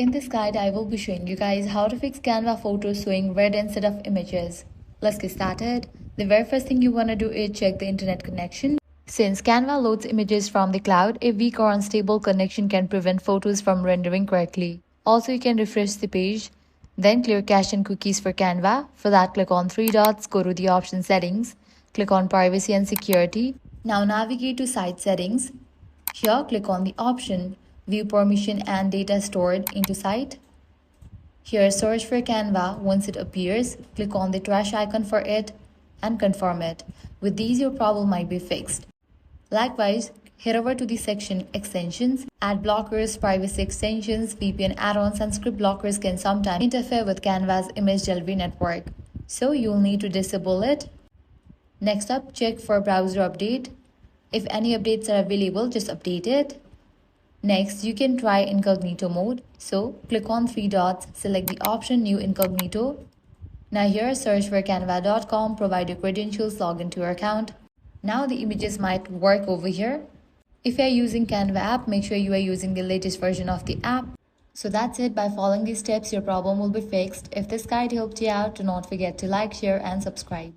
In this guide, I will be showing you guys how to fix Canva photos showing red instead of images. Let's get started. The very first thing you want to do is check the internet connection. Since Canva loads images from the cloud, a weak or unstable connection can prevent photos from rendering correctly. Also, you can refresh the page, then clear cache and cookies for Canva. For that, click on three dots, go to the option settings, click on privacy and security. Now navigate to site settings. Here, click on the option View permission and data stored into site. Here, search for Canva. Once it appears, click on the trash icon for it and confirm it. With these, your problem might be fixed. Likewise, head over to the section Extensions. Ad blockers, privacy extensions, VPN add-ons, and script blockers can sometimes interfere with Canva's image delivery network, so you'll need to disable it. Next up, check for browser update. If any updates are available, just update it. Next, you can try incognito mode. So, click on three dots, select the option New Incognito. Now here, search for canva.com, provide your credentials, log into your account. Now the images might work over here. If you are using Canva app, make sure you are using the latest version of the app. So that's it. By following these steps, your problem will be fixed. If this guide helped you out, do not forget to like, share, and subscribe.